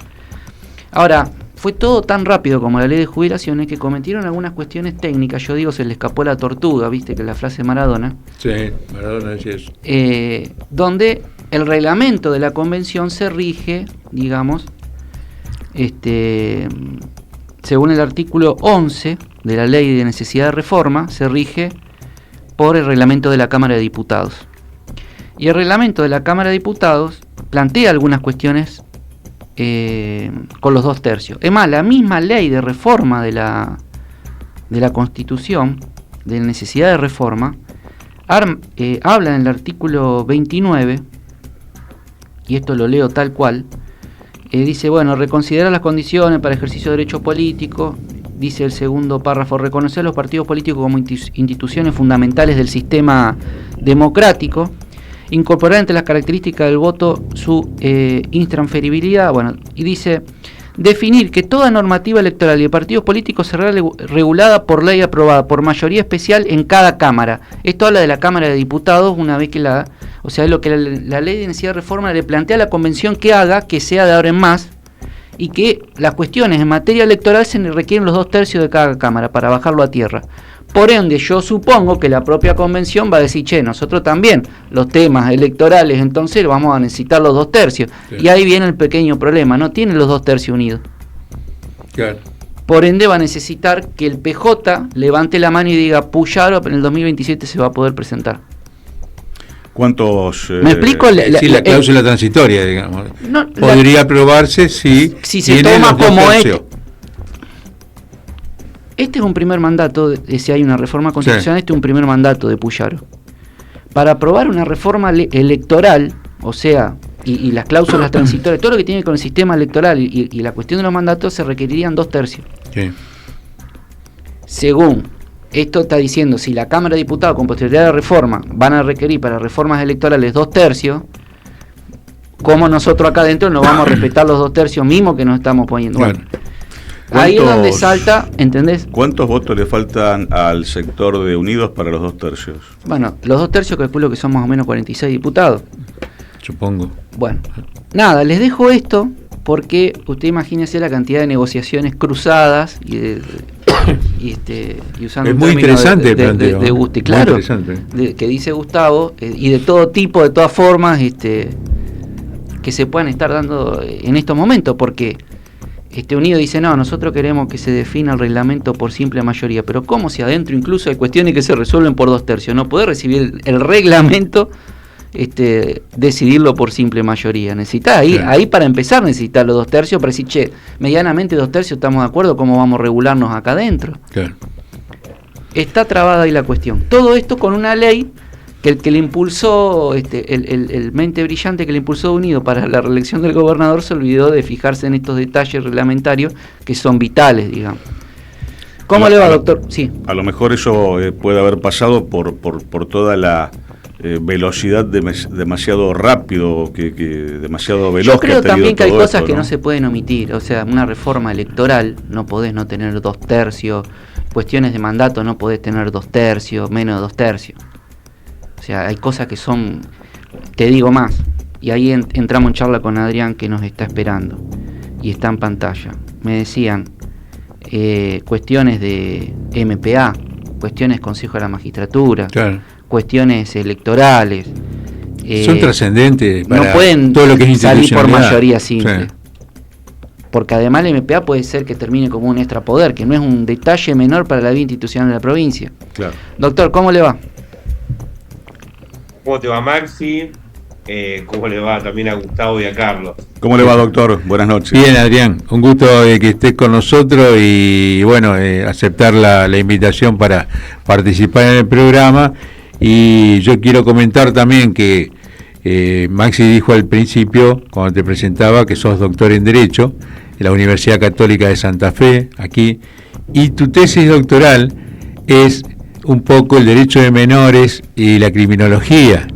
Ahora, fue todo tan rápido como la ley de jubilaciones que cometieron algunas cuestiones técnicas. Yo digo, se le escapó la tortuga, viste que la frase de Maradona. Sí, Maradona decía eso. Donde el reglamento de la convención se rige, digamos, según el artículo 11 de la ley de necesidad de reforma, se rige por el reglamento de la Cámara de Diputados. Y el reglamento de la Cámara de Diputados plantea algunas cuestiones con los 2/3. Es más, la misma ley de reforma de la Constitución, de necesidad de reforma, habla en el artículo 29, y esto lo leo tal cual, dice, bueno, reconsiderar las condiciones para ejercicio de derecho político, dice el segundo párrafo, reconocer a los partidos políticos como instituciones fundamentales del sistema democrático, incorporar entre las características del voto su intransferibilidad, bueno, y dice, definir que toda normativa electoral y de partidos políticos será regulada por ley aprobada por mayoría especial en cada Cámara. Esto habla de la Cámara de Diputados, una vez que es lo que la ley de necesidad de reforma le plantea a la Convención que haga, que sea de ahora en más, y que las cuestiones en materia electoral se requieren los 2/3 de cada cámara para bajarlo a tierra. Por ende, yo supongo que la propia convención va a decir, che, nosotros también, los temas electorales, entonces vamos a necesitar los 2/3. Sí. Y ahí viene el pequeño problema, no tienen los 2/3 unidos. Claro. Por ende, va a necesitar que el PJ levante la mano y diga, Puyaro en el 2027 se va a poder presentar. ¿Cuántos? ¿Me explico? La cláusula transitoria, digamos. No, podría aprobarse si se toma como hecho. Este es un primer mandato, si hay una reforma constitucional, sí. Este es un primer mandato de Puyaro. Para aprobar una reforma electoral, o sea, y las cláusulas transitorias, todo lo que tiene con el sistema electoral y la cuestión de los mandatos, se requerirían 2/3. Sí. Según esto está diciendo, si la Cámara de Diputados con posterioridad de reforma van a requerir para reformas electorales 2/3, ¿cómo nosotros acá adentro no vamos a respetar los 2/3 mismos que nos estamos poniendo? Bueno, ahí es donde salta, ¿entendés? ¿Cuántos votos le faltan al sector de Unidos para los 2/3? Bueno, los 2/3 calculo que son más o menos 46 diputados. Supongo. Bueno, nada, les dejo esto porque usted imagínese la cantidad de negociaciones cruzadas y usando es muy interesante de Gusti, claro, que dice Gustavo, y de todo tipo, de todas formas, que se puedan estar dando en estos momentos, porque Unido dice, no, nosotros queremos que se defina el reglamento por simple mayoría, pero ¿cómo si adentro incluso hay cuestiones que se resuelven por 2/3? No puede recibir el reglamento, decidirlo por simple mayoría. Necesita ahí para empezar necesitar los 2/3 para decir, che, medianamente 2/3 estamos de acuerdo, ¿cómo vamos a regularnos acá adentro? Claro. Está trabada ahí la cuestión. Todo esto con una ley que el que le impulsó, el mente brillante que le impulsó Unido para la reelección del gobernador se olvidó de fijarse en estos detalles reglamentarios que son vitales, digamos. ¿Cómo le va, doctor? Sí. A lo mejor eso puede haber pasado por toda la velocidad demasiado rápido, que demasiado veloz. Yo creo también que hay cosas que no se pueden omitir. O sea, una reforma electoral no podés no tener 2/3, cuestiones de mandato no podés tener 2/3, menos de 2/3. O sea, hay cosas que son, te digo más, y ahí entramos en charla con Adrián, que nos está esperando y está en pantalla. Me decían cuestiones de MPA, cuestiones Consejo de la Magistratura, claro, cuestiones electorales. Son trascendentes para no pueden todo lo que es salir por mayoría simple. Sí. Porque además el MPA puede ser que termine como un extrapoder, que no es un detalle menor para la vida institucional de la provincia. Claro. Doctor, ¿cómo le va? ¿Cómo te va, Maxi? ¿Cómo le va también a Gustavo y a Carlos? ¿Cómo le va, doctor? Buenas noches. Bien, Adrián, un gusto que estés con nosotros y bueno, aceptar la invitación para participar en el programa. Y yo quiero comentar también que Maxi dijo al principio, cuando te presentaba, que sos doctor en Derecho en la Universidad Católica de Santa Fe, aquí, y tu tesis doctoral es un poco el derecho de menores y la criminología.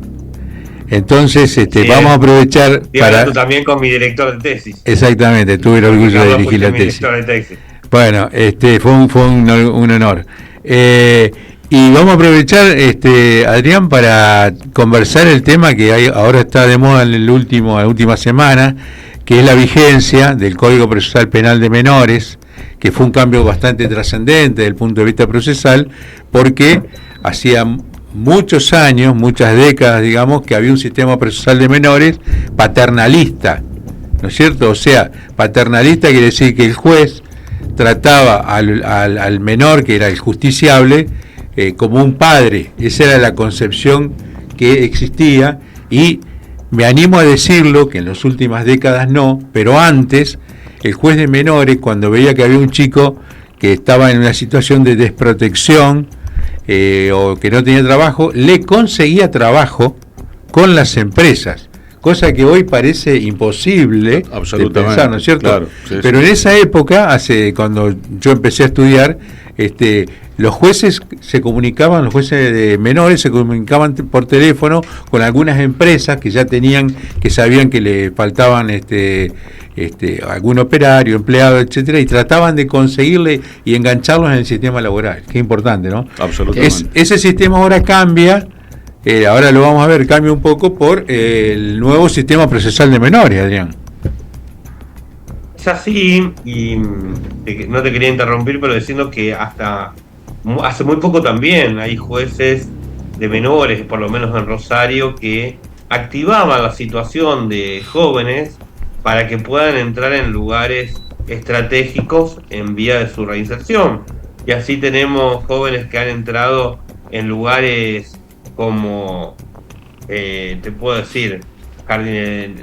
Entonces, sí, vamos a aprovechar para... también con mi director de tesis. Exactamente, tuve el orgullo de dirigir la tesis. Bueno, fue un honor. Y vamos a aprovechar, Adrián, para conversar el tema que ahora está de moda en la última semana, que es la vigencia del Código Procesal Penal de Menores, que fue un cambio bastante trascendente desde el punto de vista procesal, porque hacía muchos años, muchas décadas, digamos, que había un sistema procesal de menores paternalista, ¿no es cierto? O sea, paternalista quiere decir que el juez trataba al menor, que era el justiciable, como un padre. Esa era la concepción que existía, y me animo a decirlo, que en las últimas décadas no, pero antes, el juez de menores, cuando veía que había un chico que estaba en una situación de desprotección, o que no tenía trabajo, le conseguía trabajo con las empresas, cosa que hoy parece imposible de pensar, ¿no es cierto? Claro, sí, pero sí. En esa época, cuando yo empecé a estudiar, los jueces los jueces de menores se comunicaban por teléfono con algunas empresas que ya que sabían que le faltaban algún operario, empleado, etcétera, y trataban de conseguirle y engancharlos en el sistema laboral. Qué importante, ¿no? Absolutamente. Ese sistema ahora cambia, ahora lo vamos a ver, cambia un poco por el nuevo sistema procesal de menores, Adrián. Es así, y no te quería interrumpir, pero diciendo que hasta hace muy poco también hay jueces de menores, por lo menos en Rosario, que activaban la situación de jóvenes para que puedan entrar en lugares estratégicos en vía de su reinserción. Y así tenemos jóvenes que han entrado en lugares como, te puedo decir, jardines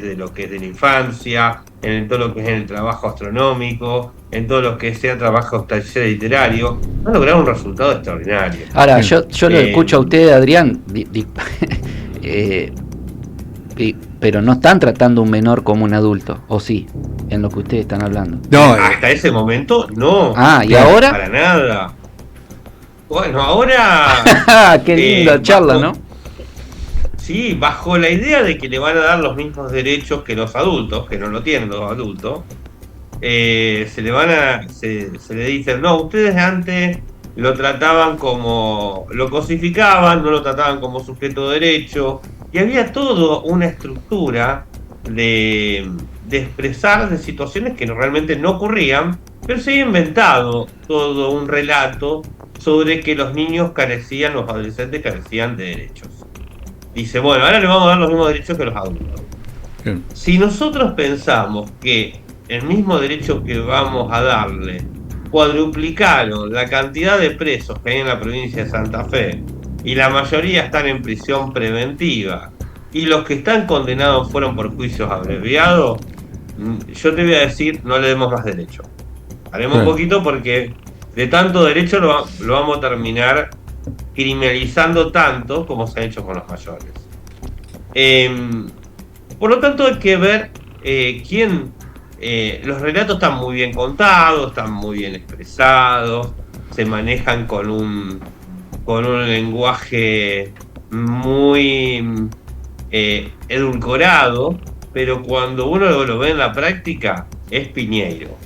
de lo que es de la infancia, en todo lo que es en el trabajo astronómico, en todo lo que sea trabajo taller literario, han logrado un resultado extraordinario. Ahora, yo lo escucho a usted, Adrián, pero no están tratando a un menor como un adulto, ¿o sí? En lo que ustedes están hablando. No, hasta ese momento no. ¿Y ahora? Para nada. Bueno, ahora... Qué linda charla, ¿no? Sí, bajo la idea de que le van a dar los mismos derechos que los adultos, que no lo tienen los adultos, se le dicen, no, ustedes antes lo trataban como, lo cosificaban, no lo trataban como sujeto de derecho, y había toda una estructura de expresar de situaciones que realmente no ocurrían, pero se había inventado todo un relato sobre que los niños carecían, los adolescentes carecían de derechos. Dice, bueno, ahora le vamos a dar los mismos derechos que los adultos. Bien. Si nosotros pensamos que el mismo derecho que vamos a darle cuadruplicaron la cantidad de presos que hay en la provincia de Santa Fe y la mayoría están en prisión preventiva y los que están condenados fueron por juicios abreviados, yo te voy a decir, no le demos más derecho. Haremos un poquito porque de tanto derecho lo vamos a terminar criminalizando tanto como se ha hecho con los mayores. Por lo tanto hay que ver quién... los relatos están muy bien contados, están muy bien expresados, se manejan con un lenguaje muy edulcorado, pero cuando uno lo ve en la práctica es Piñeiro.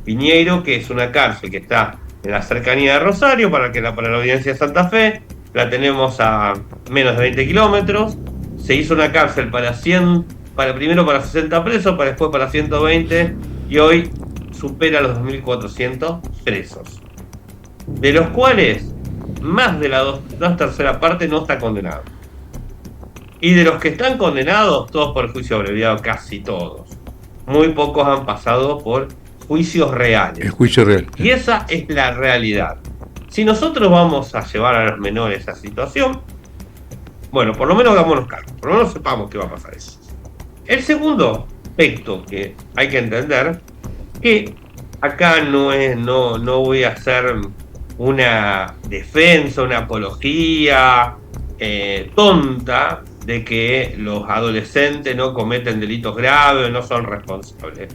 Piñeiro, que es una cárcel que está en la cercanía de Rosario, para la audiencia de Santa Fe, la tenemos a menos de 20 kilómetros. Se hizo una cárcel primero para 60 presos, después para 120, y hoy supera los 2.400 presos, de los cuales más de la dos terceras partes no está condenado. Y de los que están condenados, todos por juicio abreviado, casi todos. Muy pocos han pasado por juicios reales. El juicio real. Y esa es la realidad. Si nosotros vamos a llevar a los menores a esa situación, bueno, por lo menos hagámonos cargo, por lo menos sepamos qué va a pasar eso. El segundo aspecto que hay que entender, que acá no voy a hacer una defensa, una apología tonta de que los adolescentes no cometen delitos graves o no son responsables.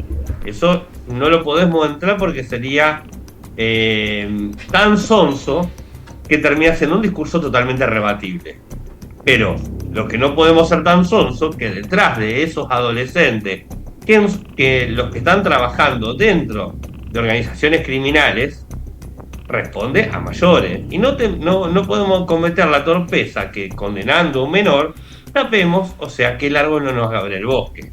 Eso no lo podemos entrar porque sería tan sonso que termina siendo un discurso totalmente rebatible. Pero lo que no podemos ser tan sonso que detrás de esos adolescentes, que los que están trabajando dentro de organizaciones criminales, responde a mayores. Y no podemos cometer la torpeza que condenando a un menor, tapemos, o sea, que el árbol no nos abre el bosque.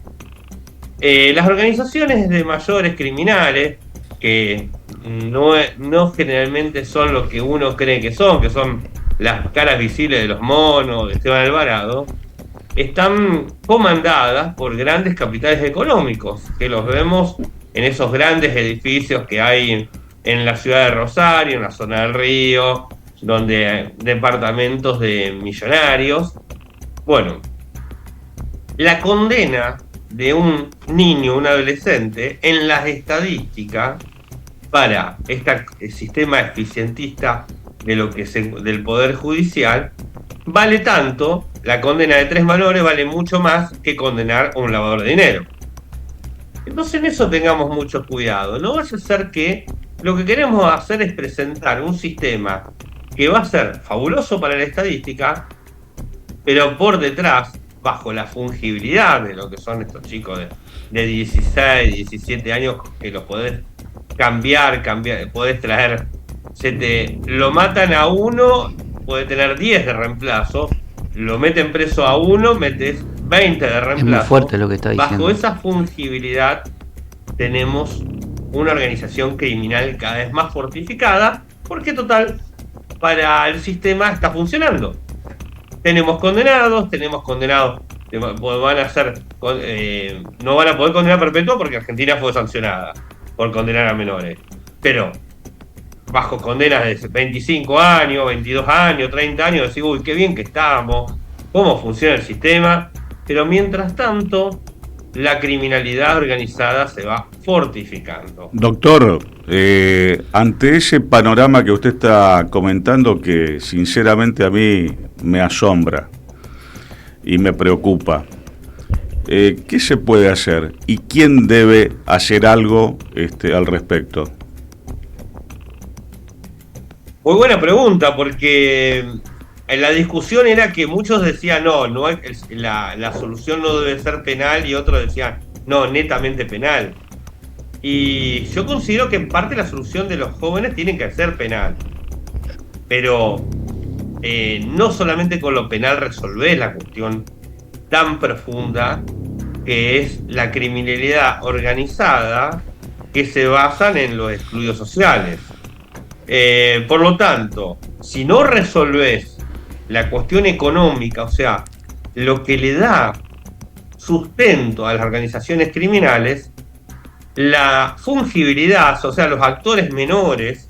Las organizaciones de mayores criminales, que no generalmente son lo que uno cree que son las caras visibles de los monos, de Esteban Alvarado, están comandadas por grandes capitales económicos, que los vemos en esos grandes edificios que hay en la ciudad de Rosario, en la zona del Río, donde hay departamentos de millonarios. Bueno, la condena de un niño, un adolescente, en las estadísticas para este sistema eficientista de lo que del Poder Judicial, vale tanto, la condena de 3 menores vale mucho más que condenar a un lavador de dinero. Entonces en eso tengamos mucho cuidado. No vaya a ser que lo que queremos hacer es presentar un sistema que va a ser fabuloso para la estadística, pero por detrás, bajo la fungibilidad de lo que son estos chicos de 16, 17 años, que los podés cambiar, podés traer, lo matan a uno, puede tener 10 de reemplazo, lo meten preso a uno, metes 20 de reemplazo. Es muy fuerte lo que está diciendo. Bajo esa fungibilidad tenemos una organización criminal cada vez más fortificada, porque total, para el sistema está funcionando. Tenemos condenados, van a ser, no van a poder condenar perpetua porque Argentina fue sancionada por condenar a menores, pero bajo condenas de 25 años, 22 años, 30 años, decir, uy, qué bien que estamos, cómo funciona el sistema, pero mientras tanto la criminalidad organizada se va fortificando. Doctor, ante ese panorama que usted está comentando, que sinceramente a mí me asombra y me preocupa, ¿qué se puede hacer y quién debe hacer algo al respecto? Muy buena pregunta, porque en la discusión era que muchos decían no hay, la solución no debe ser penal, y otros decían no, netamente penal. Y yo considero que en parte la solución de los jóvenes tiene que ser penal, pero no solamente con lo penal resolver la cuestión tan profunda que es la criminalidad organizada, que se basan en los excluidos sociales. Por lo tanto, si no resolvés la cuestión económica, o sea, lo que le da sustento a las organizaciones criminales, la fungibilidad, o sea, los actores menores,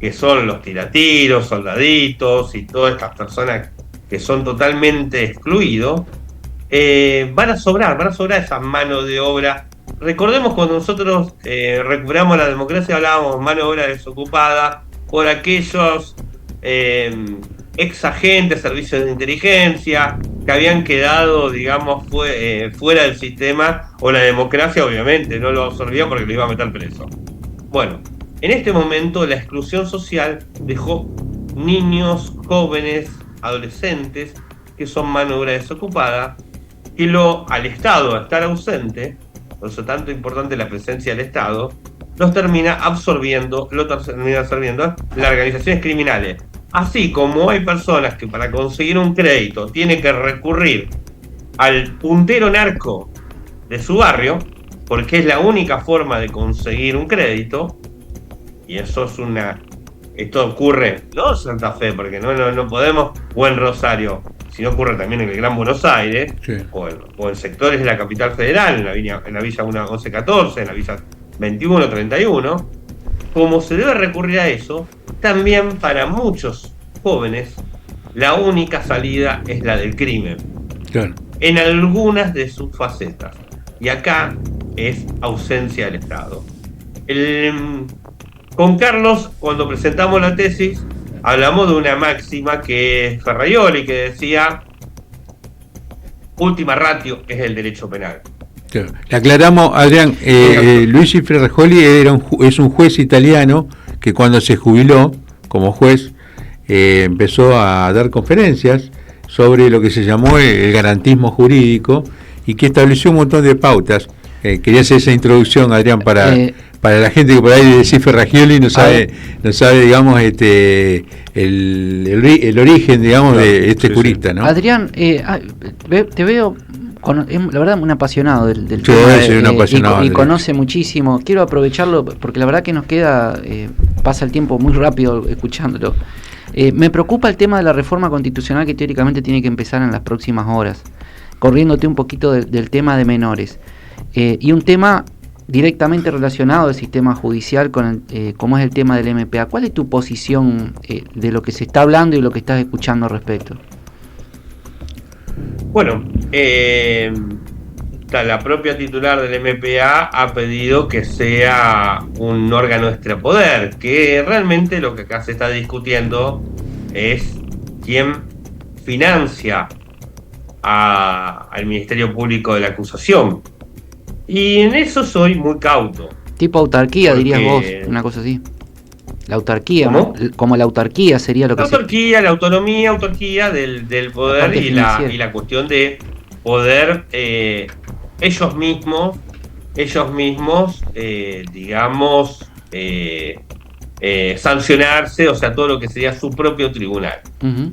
que son los tiratiros, soldaditos y todas estas personas que son totalmente excluidos, van a sobrar esa mano de obra. Recordemos cuando nosotros recuperamos la democracia, hablábamos de mano de obra desocupada por aquellos ex agentes, servicios de inteligencia, que habían quedado, digamos, fuera del sistema, o la democracia obviamente no lo absorbía porque lo iba a meter preso. Bueno, en este momento la exclusión social dejó niños, jóvenes, adolescentes, que son mano de obra desocupada, que al Estado, a estar ausente, por eso tanto importante la presencia del Estado, los termina absorbiendo las organizaciones criminales. Así como hay personas que para conseguir un crédito tienen que recurrir al puntero narco de su barrio, porque es la única forma de conseguir un crédito, y esto ocurre, no en Santa Fe, porque no podemos, o en Rosario, sino ocurre también en el Gran Buenos Aires, sí, o en sectores de la capital federal, en la Villa 1114, en la Villa 2131, como se debe recurrir a eso, también para muchos jóvenes la única salida es la del crimen, claro, en algunas de sus facetas, y acá es ausencia del Estado. Con Carlos, cuando presentamos la tesis, hablamos de una máxima que es Ferraioli, que decía última ratio es el derecho penal. Claro. Le aclaramos, Adrián, Luigi Ferraioli es un juez italiano que cuando se jubiló como juez empezó a dar conferencias sobre lo que se llamó el garantismo jurídico y que estableció un montón de pautas. Quería hacer esa introducción, Adrián, para la gente que por ahí decir Ferraioli no sabe, digamos, el origen, digamos, de este jurista, ¿no? Adrián, te veo, la verdad, un apasionado del tema, y conoce muchísimo. Quiero aprovecharlo porque la verdad que nos queda, pasa el tiempo muy rápido escuchándolo. Me preocupa el tema de la reforma constitucional que teóricamente tiene que empezar en las próximas horas, corriéndote un poquito del tema de menores. Y un tema directamente relacionado al sistema judicial como es el tema del MPA. ¿Cuál es tu posición de lo que se está hablando y lo que estás escuchando al respecto? Bueno, la propia titular del MPA ha pedido que sea un órgano extrapoder, que realmente lo que acá se está discutiendo es quién financia al Ministerio Público de la Acusación. Y en eso soy muy cauto. Tipo autarquía, dirías vos, una cosa así. La autarquía, ¿no? Como la autarquía sería lo que... La autonomía del poder y la cuestión de poder ellos mismos digamos, sancionarse, o sea, todo lo que sería su propio tribunal. Uh-huh.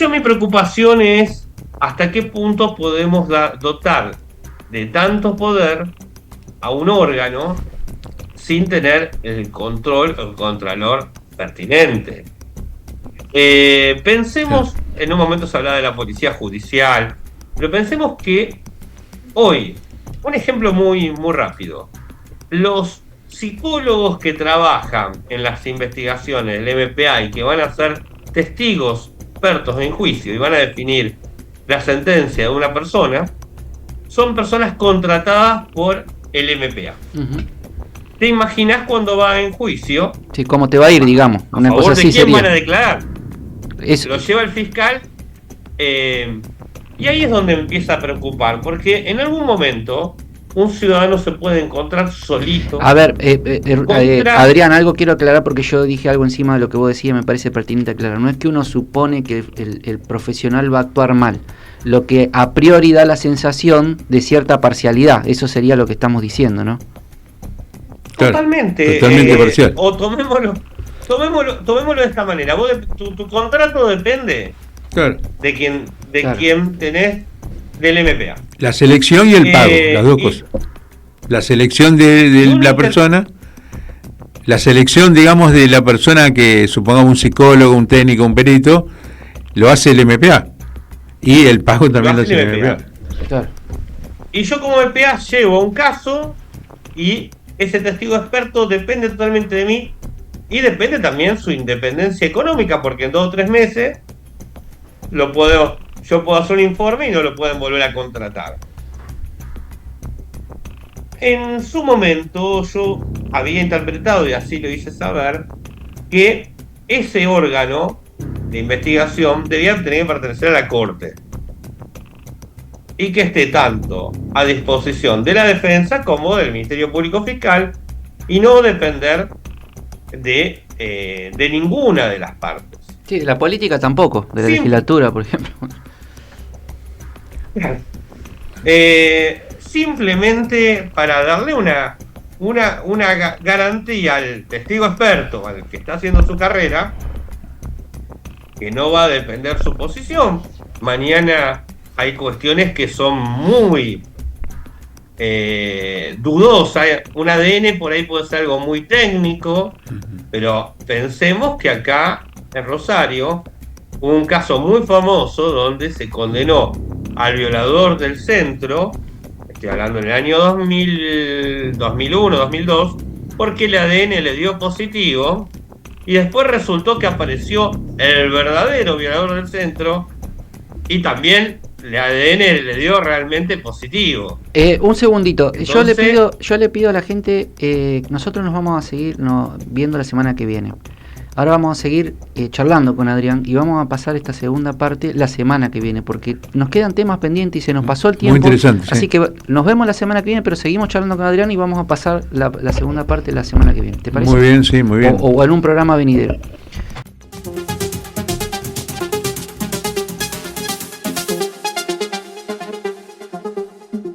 Mi preocupación es hasta qué punto podemos dotar de tanto poder a un órgano sin tener el control o el contralor pertinente. Pensemos, en un momento se hablaba de la policía judicial, pero pensemos que hoy, un ejemplo muy, muy rápido, los psicólogos que trabajan en las investigaciones del MPA y que van a ser testigos expertos en juicio y van a definir la sentencia de una persona, son personas contratadas por el MPA. ¿Te imaginas cuando va en juicio? Sí, cómo te va a ir, digamos. Una cosa así sería. ¿A quién van a declarar? Eso. Lo lleva el fiscal y ahí es donde empieza a preocupar, porque en algún momento un ciudadano se puede encontrar solito. A ver, Adrián, algo quiero aclarar porque yo dije algo encima de lo que vos decías, me parece pertinente aclarar. No es que uno supone que el profesional va a actuar mal, lo que a priori da la sensación de cierta parcialidad, eso sería lo que estamos diciendo, ¿no? Totalmente. Totalmente parcial. O tomémoslo de esta manera. Vos tu contrato depende de quién tenés del MPA. La selección y el pago, las dos cosas. La selección de la persona, la selección, digamos, de la persona que, supongamos, un psicólogo, un técnico, un perito, lo hace el MPA. Y el pago también lo hace el MPA. Claro. Y yo como MPA llevo un caso y ese testigo experto depende totalmente de mí y depende también su independencia económica, porque en 2 o 3 meses yo puedo hacer un informe y no lo pueden volver a contratar. En su momento yo había interpretado, y así lo hice saber, que ese órgano de investigación debía tener que pertenecer a la Corte y que esté tanto a disposición de la defensa como del Ministerio Público Fiscal y no depender de ninguna de las partes. Sí, de la política tampoco, de la legislatura, por ejemplo. Simplemente para darle una garantía al testigo experto, al que está haciendo su carrera, que no va a depender su posición. Mañana hay cuestiones que son muy dudosas. Un ADN por ahí puede ser algo muy técnico, pero pensemos que acá en Rosario hubo un caso muy famoso donde se condenó al violador del centro, estoy hablando en el año 2001, 2002, porque el ADN le dio positivo y después resultó que apareció el verdadero violador del centro y también el ADN le dio realmente positivo. Un segundito. Entonces, yo le pido a la gente, nosotros nos vamos a seguir viendo la semana que viene. Ahora vamos a seguir charlando con Adrián y vamos a pasar esta segunda parte la semana que viene, porque nos quedan temas pendientes y se nos pasó el tiempo. Muy interesante. Así que nos vemos la semana que viene, pero seguimos charlando con Adrián y vamos a pasar la segunda parte la semana que viene. ¿Te parece? Muy bien, sí, muy bien. O en un programa venidero.